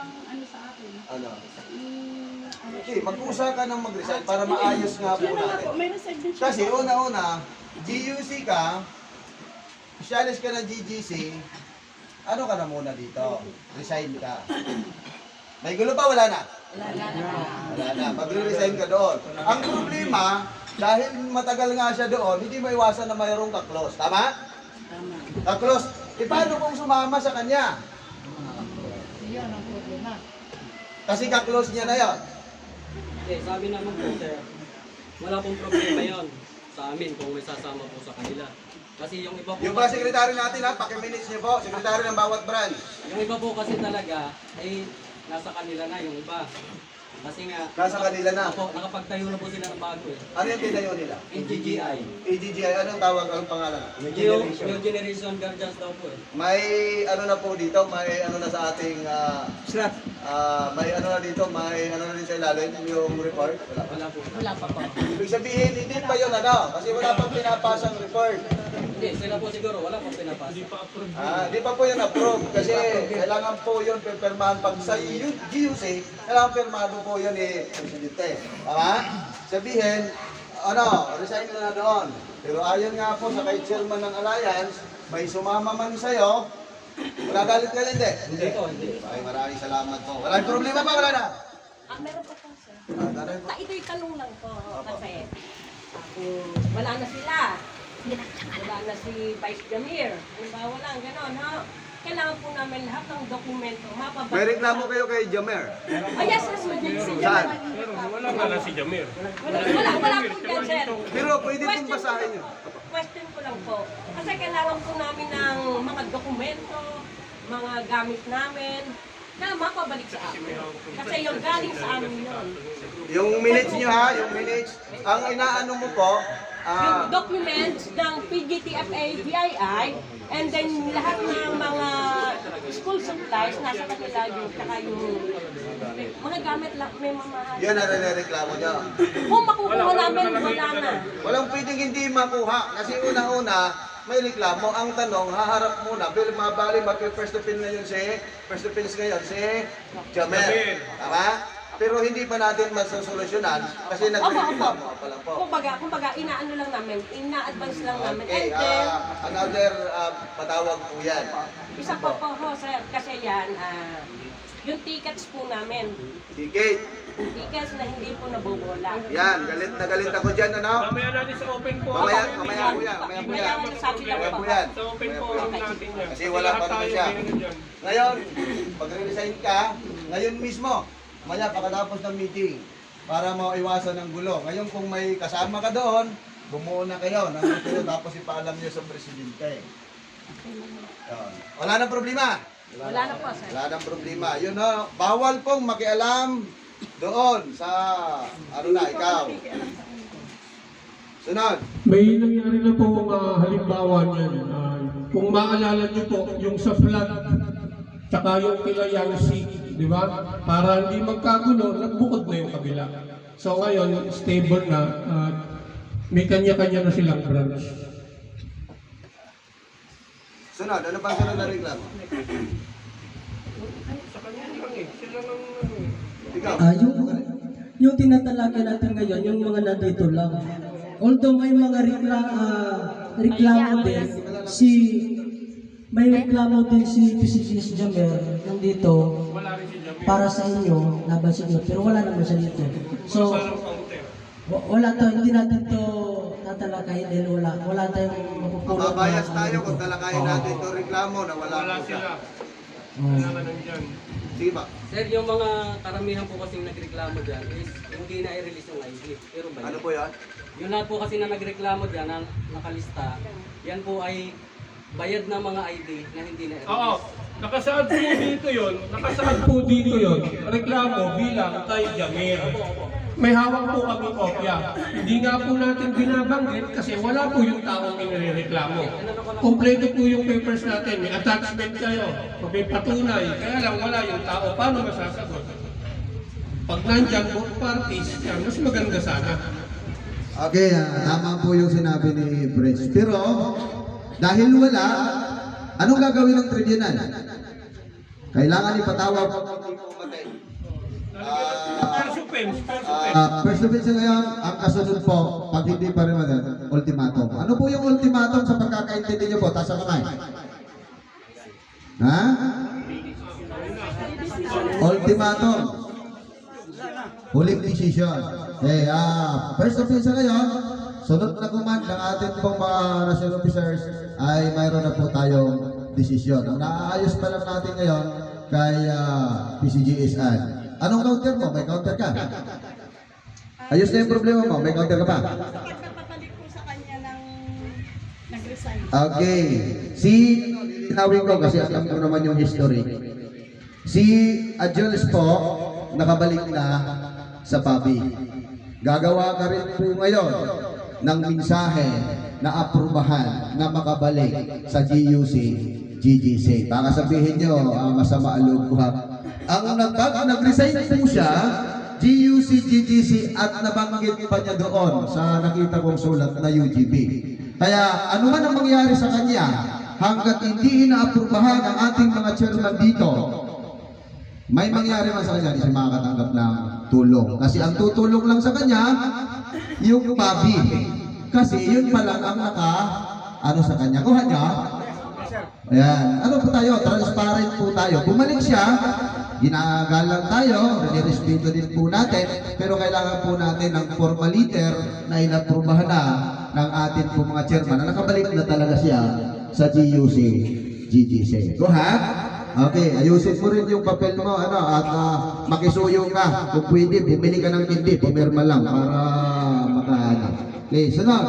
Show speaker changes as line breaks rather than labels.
pang ano sa akin.
Ano?
Ano
Okay, mag-usa ka ng mag-resign para maayos nga po
Yun na nga
natin.
po, may resign din siya.
Kasi una-una, GUC ka, specialist ka ng GGC, ano ka na muna dito? Resign ka. May gulo pa? Wala na? Wala na. Magre-resign ka doon. Ang problema, dahil matagal nga siya doon, hindi maiwasan na mayroong ka-close. Tama?
Tama.
Ka-close. E paano kung sumama sa kanya?
Yan ang problema.
Kasi ka-close niya na yan.
Hindi, sabi naman po sir, wala pong problema yon sa amin kung may sasama po sa kanila. Kasi yung iba po,
Yung mga sekretary natin ha, paki-minutes niyo po, sekretary ng bawat branch.
yung iba po kasi talaga ay nasa kanila na yung iba. Kasi nga,
Nasa kanila na.
Opo, nakapagtayo na po sila ng bago eh.
Ano yung tinayo nila?
NGGI.
AGGI, anong tawag ang pangalan?
New Generation Guardians daw po eh.
May ano na po dito, may ano na sa ating may ano na dito, may ano na din sa ilalim yung report. Wala pa.
Wala po.
Wala pa po.
Ibig sabihin, hindi pa yun ano, kasi wala pang pinapasang report.
Hindi, sila po siguro, wala pong pinapasa.
Di pa po yun approve kasi kailangan po yun pipirmahan pag sa GUC, kailangan pirmado po yun Presidente. Tama? Sabihin, ano, resign na doon. Pero ayon nga po sa kay chairman ng Alliance, may sumama man sa'yo, wala galit ka hindi?
Hindi po, hindi.
Ay, maraming salamat po. Walang problema pa, wala na?
Meron pa po, sir.
Tanay po.
Ito'y tanong lang po kasi wala na sila. Wala na si Vice Jamir. Halimbawa lang, gano'n, ha? Kailangan po namin lahat ng dokumento mapabalik.
May reklamo kayo kay Jamer.
Oh, yes, yes, si
Saan?
Jamir.
Wala nga na si Jamir.
Wala po dyan, sir.
Pero pwede pong basahin nyo.
Question ko lang po. Kasi kailangan po namin ng mga dokumento, mga gamit namin, na mapabalik sa amin. Kasi yung galing sa amin yun.
Yung minutes nyo ha, yung minutes. Ang inaano mo po,
Yung documents ng PGTFA, DII, and then lahat ng mga school supplies nasa kanila yung saka yung mga gamit lang, may mamahal.
yan na reklamo nyo.
Kung makukuha namin, wala na.
Walang pwedeng hindi makuha. Kasi una-una, may reklamo. Ang tanong, haharap muna. Pero mabali, mag-first offense na yun first offense ngayon si Jamel. Tama? Pero hindi pa natin masosolusyonan kasi nagreklamo pa lang po.
Kumbaga, inaano lang namin, ina-advance lang namin.
Okay,
And then,
another patawag po yan.
isa pa po, sir, kasi yan, yung tickets po namin,
Ticket.
tickets na hindi po nabobola.
Yan, galit na galit ako dyan, ano?
Mamaya natin sa open po.
Mamaya po yan, mamaya po yan.
Sabi lang
Mamaya
po.
po yan.
Sa open po natin yan.
Kasi wala pa naman siya. Ngayon, pag-resign ka, ngayon mismo, maya pagkatapos ng meeting, para maiwasan ng gulo. Ngayon kung may kasama ka doon, bumuo na kayo, nandito kayo, tapos ipaalam niyo sa presidente. Yun. Wala nang problema.
Wala na po, sir.
Wala nang problema. Yun o, bawal pong makialam doon sa, ano na, ikaw. Sunod.
May nangyari na po halimbawa niyan. Kung maalala niyo po, yung sa flood, tsaka yung kila Yangtze, di ba? Para hindi magkagulo, nagbukod na yung kabila. So ngayon, stable na, may kanya-kanya na silang branch.
Sunod, ano pang sunod na reklamo?
Sa kanya lang eh. Sila lang
Ikaw.
Yung tinatalaga natin ngayon, yung mga nandito lang. Although may mga reklamo din, may reklamo din si PCCS Jamer nandito
wala rin si Jamir.
para sa inyo, laban sa inyo, pero wala naman siya dito. So,
Parang counter.
wala to, hindi natin to tatalakayin din, wala tayong mapupulot.
Mababayas tayo kung talakayin natin itong reklamo na wala
Wala
po
sila.
siya.
Kailangan nandyan.
Sige ba?
Sir, yung mga karamihan po kasing nagreklamo dyan is hindi na i-release yung ID. Pero ba
Ano
yun?
po yan?
Yung lahat po kasi na nagreklamo dyan na nakalista, yan po ay bayad na mga ID na hindi na i-release.
Oo, nakasaad po dito yon. Nakasaad po dito yon. Reklamo bilang kay Jamir. May hawak po kami kopya. Hindi nga po natin binabanggit kasi wala po yung taong inireklamo. Kompleto po yung papers natin. May attachment kayo. May patunay. Kaya lang wala yung tao. Paano masasagot? Pag nandyan both parties, yan, mas maganda sana.
Okay, tama po yung sinabi ni Prince. Pero, dahil wala, anong gagawin ng tribunal? Kailangan ipatawag ang first offense ngayon, ang kasunod po, pag hindi pa rin ultimatum. Ano po yung ultimatum sa pagkakaintindi niyo po? Taas ang kamay. Ha? Ultimatum. Huling decision. Okay, first offense ngayon, sunod na command ng ating pong mga national officers ay mayroon na po tayong desisyon. Ang naaayos pa lang natin ngayon kay PCGSN. Anong counter mo? May counter ka? Ayos na yung problema mo. May counter ka pa?
Pagpapalik ko sa kanya ng nag-resign.
Okay. Linawin ko kasi alam ko naman yung history. Si Adjules po, nakabalik na sa PABI. Gagawa ka rin po ngayon ng mensahe na aprubahan na makabalik sa GUC, GGC. Baka sabihin nyo, masama ang loob ko ha. Ang nag-resign po siya, GUC, GGC at nabanggit pa niya doon sa nakita kong sulat na UGB. Kaya ano man ang mangyari sa kanya, hanggat hindi inaaprubahan ang ating mga chairman dito, may mangyari man sa kanya, hindi siya makakatanggap ng tulong. Kasi ang tutulong lang sa kanya, yung PABI. Kasi yun pa lang ang sa kanya. Kuha niya. Ayan. Ano po tayo? Transparent po tayo. Bumalik siya, ginagalang tayo, nirespeto din po natin, pero kailangan po natin ng formal letter na inaprubahan na ng atin po mga chairman na nakabalik na talaga siya sa GUC, GGC. Go ahead. Okay, ayusin mo rin yung papel mo, at makisuyo ka. Kung pwede, bumili ka ng hindi, pumirma lang para makaano. Okay, sunod.